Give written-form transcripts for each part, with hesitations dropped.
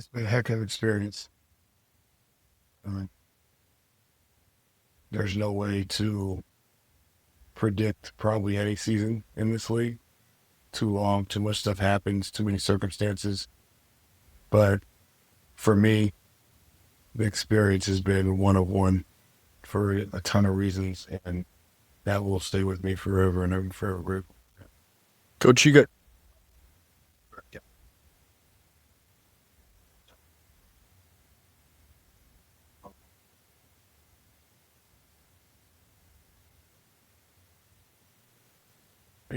It's been a heck of an experience. Uh, there's no way to predict probably any season in this league. Too long, too much stuff happens, too many circumstances. But for me, the experience has been one of one for a ton of reasons, and that will stay with me forever, and I'm forever grateful. Coach, you got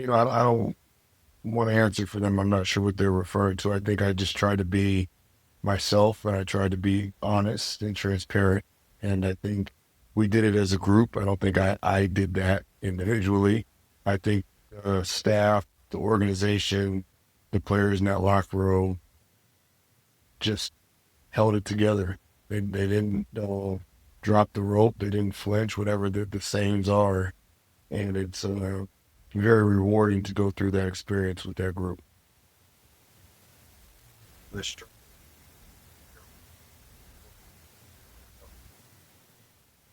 I don't want to answer for them. I'm not sure what they're referring to. I think I just try to be myself, and I try to be honest and transparent. And I think we did it as a group. I don't think I did that individually. I think the staff, the organization, the players in that locker room just held it together. They didn't drop the rope. They didn't flinch, whatever the sayings are. And it's very rewarding to go through that experience with that group. this.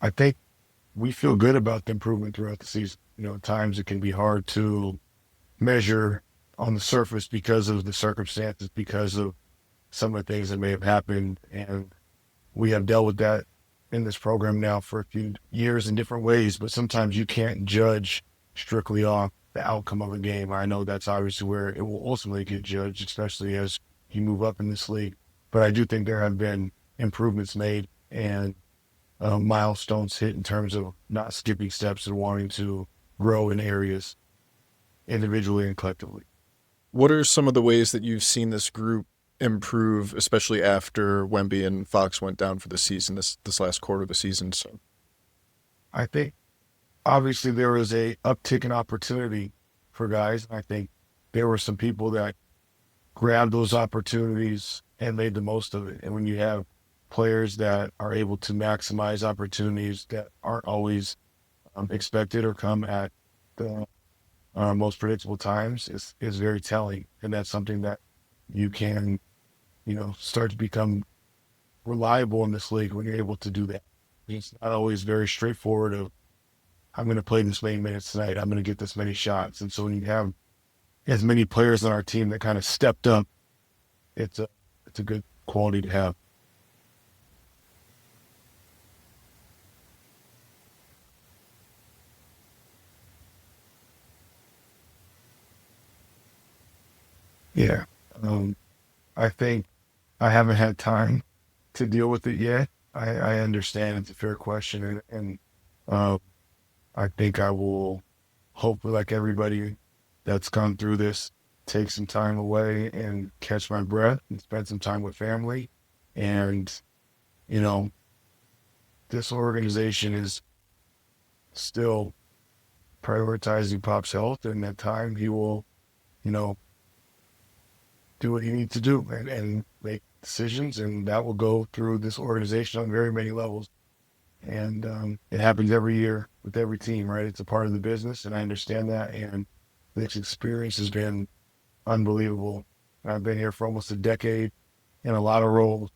I think we feel good about the improvement throughout the season. At times it can be hard to measure on the surface because of the circumstances, because of some of the things that may have happened. And we have dealt with that in this program now for a few years in different ways, but sometimes you can't judge strictly off the outcome of a game. I know that's obviously where it will ultimately get judged, especially as you move up in this league. But I do think there have been improvements made and milestones hit in terms of not skipping steps and wanting to grow in areas individually and collectively. What are some of the ways that you've seen this group improve, especially after Wemby and Fox went down for the season, this last quarter of the season? So I think obviously there was a uptick in opportunity for guys. I think there were some people that grabbed those opportunities and made the most of it. And when you have players that are able to maximize opportunities that aren't always expected or come at the most predictable times, is very telling. And that's something that you can, start to become reliable in this league when you're able to do that. It's not always very straightforward of, I'm going to play this many minutes tonight. I'm going to get this many shots. And so when you have as many players on our team that kind of stepped up, it's a good quality to have. Yeah. Um, I think I haven't had time to deal with it yet. I understand it's a fair question, and uh, I think I will hopefully, like everybody that's gone through this, take some time away and catch my breath and spend some time with family. And, you know, this organization is still prioritizing Pop's health, and at time he will, you know, do what he needs to do and make decisions, and that will go through this organization on very many levels. And it happens every year with every team, right? It's a part of the business, and I understand that. And this experience has been unbelievable. I've been here for almost a decade in a lot of roles,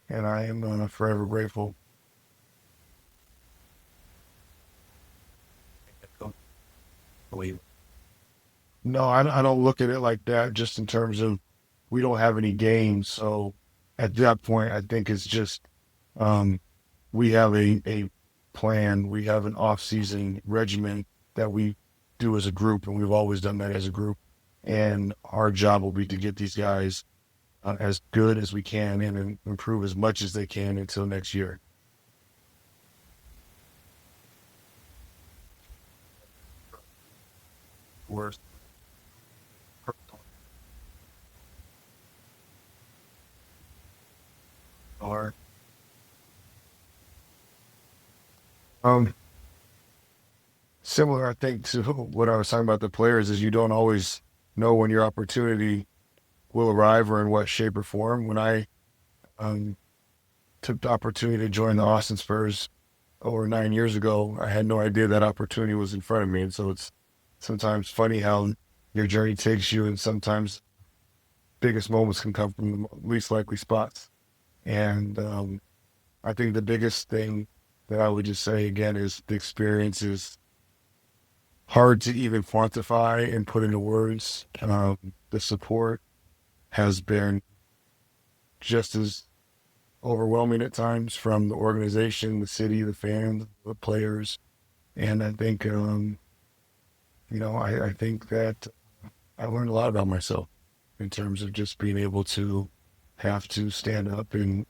and I am forever grateful. No, I don't look at it like that. Just in terms of we don't have any games, so at that point, I think it's just um, we have a plan. We have an off-season regimen that we do as a group, and we've always done that as a group. And our job will be to get these guys as good as we can and improve as much as they can until next year. Worst. Or um, similar, I think, to what I was talking about the players is you don't always know when your opportunity will arrive or in what shape or form. When I um, took the opportunity to join the Austin Spurs over 9 years ago, I had no idea that opportunity was in front of me. And so it's sometimes funny how your journey takes you, and sometimes biggest moments can come from the least likely spots. And I think the biggest thing that I would just say again is the experience is hard to even quantify and put into words. The support has been just as overwhelming at times from the organization, the city, the fans, the players. And I think, I think that I learned a lot about myself in terms of just being able to have to stand up and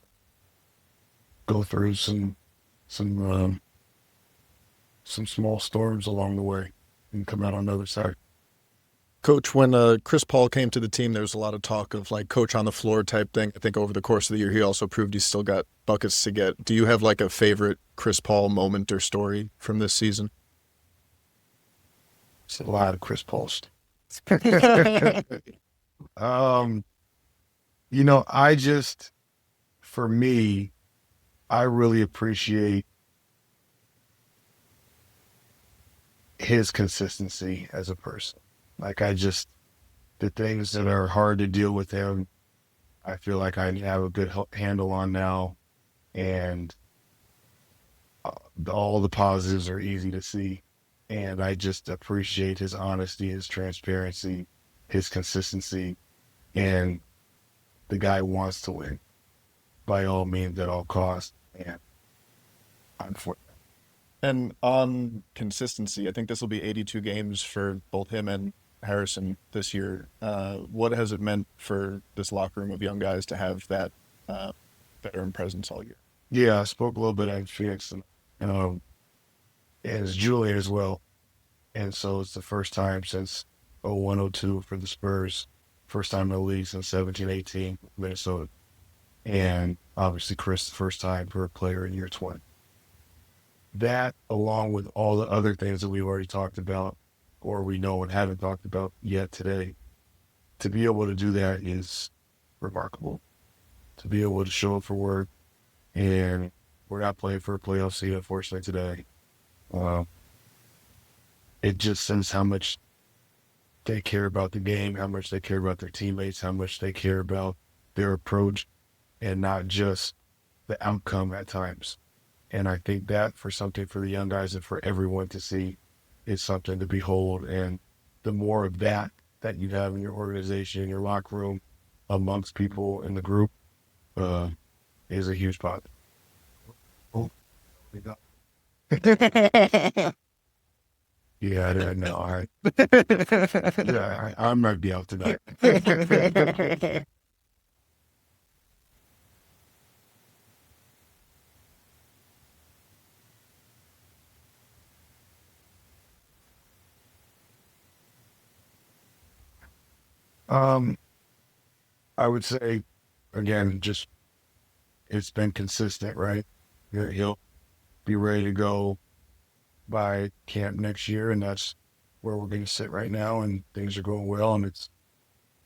go through some some small storms along the way and come out on the other side. Coach, when Chris Paul came to the team, there was a lot of talk of like coach on the floor type thing. I think over the course of the year, he also proved he's still got buckets to get. Do you have like a favorite Chris Paul moment or story from this season? It's a lot of Chris Paul stuff. um, I just, for me, I really appreciate his consistency as a person. Like the things that are hard to deal with him, I feel like I have a good handle on now, and uh, all the positives are easy to see. And I just appreciate his honesty, his transparency, his consistency, and the guy wants to win by all means at all costs. And I'm for And on consistency, I think this will be 82 games for both him and Harrison this year. What has it meant for this locker room of young guys to have that veteran presence all year? Yeah, I spoke a little bit at Phoenix um, and it's Julian as well. And so it's the first time since 0102 for the Spurs, first time in the league since 1718 Minnesota. And obviously Chris, the first time for a player in year 20. That, along with all the other things that we've already talked about, or we know and haven't talked about yet today, to be able to do that is remarkable. To be able to show up for work, and we're not playing for a playoff seed, unfortunately, today. Uh, it just says how much they care about the game, how much they care about their teammates, how much they care about their approach, and not just the outcome at times. And I think that for something for the young guys and for everyone to see is something to behold. And the more of that you have in your organization, in your locker room, amongst people in the group, uh, is a huge positive. Oh, we got- yeah, I know. All right. Yeah, I might be out tonight. um, I would say, again, just it's been consistent, right? He'll be ready to go by camp next year, and that's where we're going to sit right now. And things are going well, and it's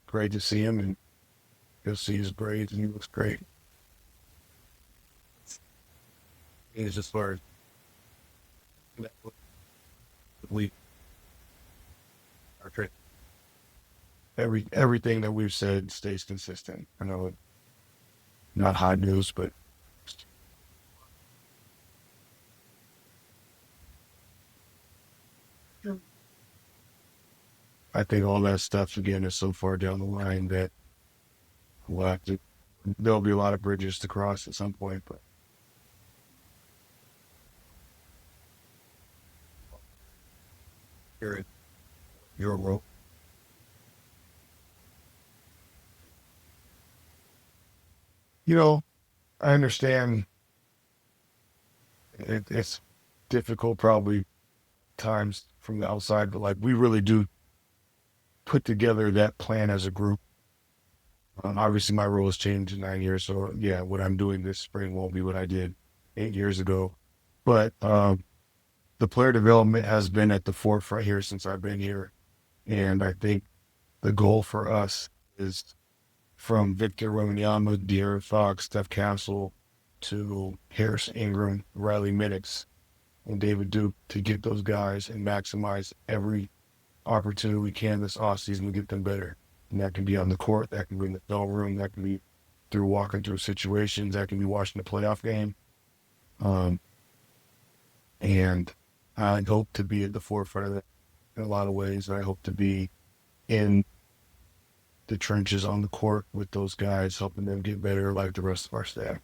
great to see him. And you'll see his braids, and he looks great. He's just for we everything that we've said stays consistent. I know it's not hot news, but I think all that stuff again is so far down the line that we'll have to. There'll be a lot of bridges to cross at some point, but you're your role. I understand it's difficult, probably times from the outside, but like we really do put together that plan as a group. Obviously, my role has changed in 9 years, so yeah, what I'm doing this spring won't be what I did 8 years ago. But the player development has been at the forefront here since I've been here, and I think the goal for us is from Victor Wembanyama, De'Aaron Fox, Steph Castle, to Harris Ingram, Riley Minix, and David Duke to get those guys and maximize every opportunity we can this offseason to get them better. And that can be on the court, that can be in the film room, that can be through walking through situations, that can be watching the playoff game. Um, and I hope to be at the forefront of that in a lot of ways. And I hope to be in the trenches on the court with those guys, helping them get better like the rest of our staff.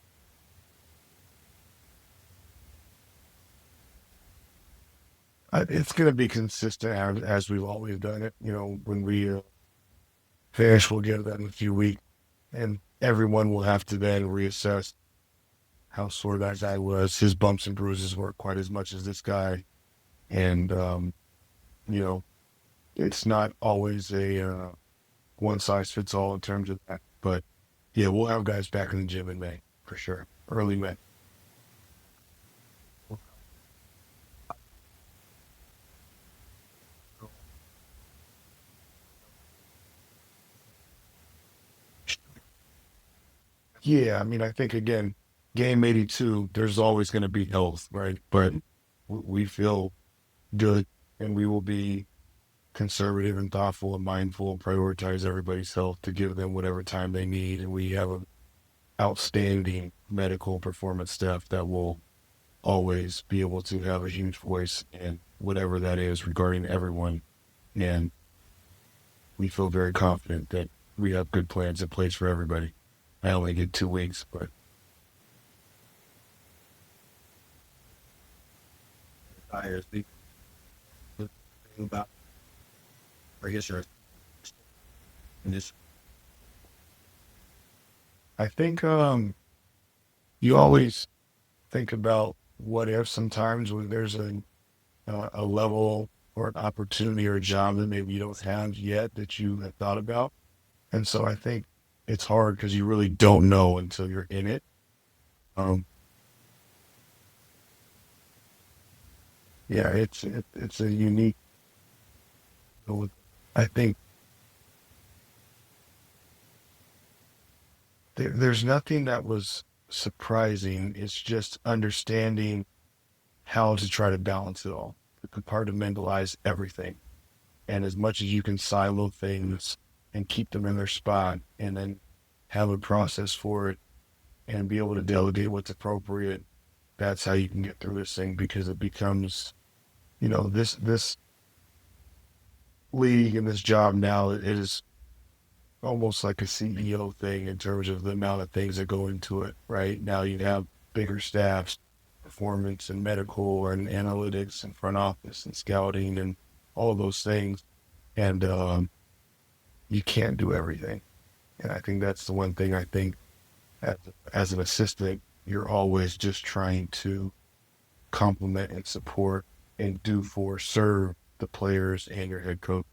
It's going to be consistent as we've always done it. You know, when we finish, we'll get that in a few weeks, and everyone will have to then reassess how sore that guy was. His bumps and bruises weren't quite as much as this guy, and you know, it's not always a one size fits all in terms of that. But yeah, we'll have guys back in the gym in May for sure, early May. Yeah, I mean, I think again, game 82, there's always going to be health, right? But we feel good, and we will be conservative and thoughtful and mindful and prioritize everybody's health to give them whatever time they need. And we have an outstanding medical performance staff that will always be able to have a huge voice in whatever that is regarding everyone. And we feel very confident that we have good plans in place for everybody. I only get 2 weeks, but I speak about, I guess, you're in this. I think you always think about what if sometimes when there's a level or an opportunity or a job that maybe you don't have yet that you have thought about. And so I think it's hard because you really don't know until you're in it. Um, yeah, it's a unique. I think there's nothing that was surprising. It's just understanding how to try to balance it all, to compartmentalize everything. And as much as you can silo things and keep them in their spot and then have a process for it and be able to delegate what's appropriate, that's how you can get through this thing because it becomes, this league and this job now, it is almost like a CEO thing in terms of the amount of things that go into it, right? Now you have bigger staffs, performance and medical and analytics and front office and scouting and all of those things. And you can't do everything. And I think that's the one thing I think as, as an assistant, you're always just trying to complement and support and do for serve the players and your head coach.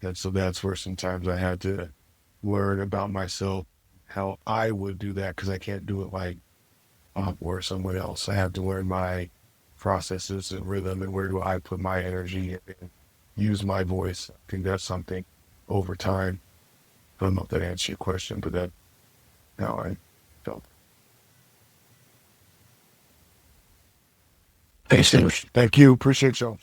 And so that's where sometimes I had to learn about myself, how I would do that because I can't do it like or someone else. I have to learn my processes and rhythm and where do I put my energy and use my voice. I think that's something over time. I don't know if that answers your question, but that how I felt. Thanks, Thank you. Appreciate y'all.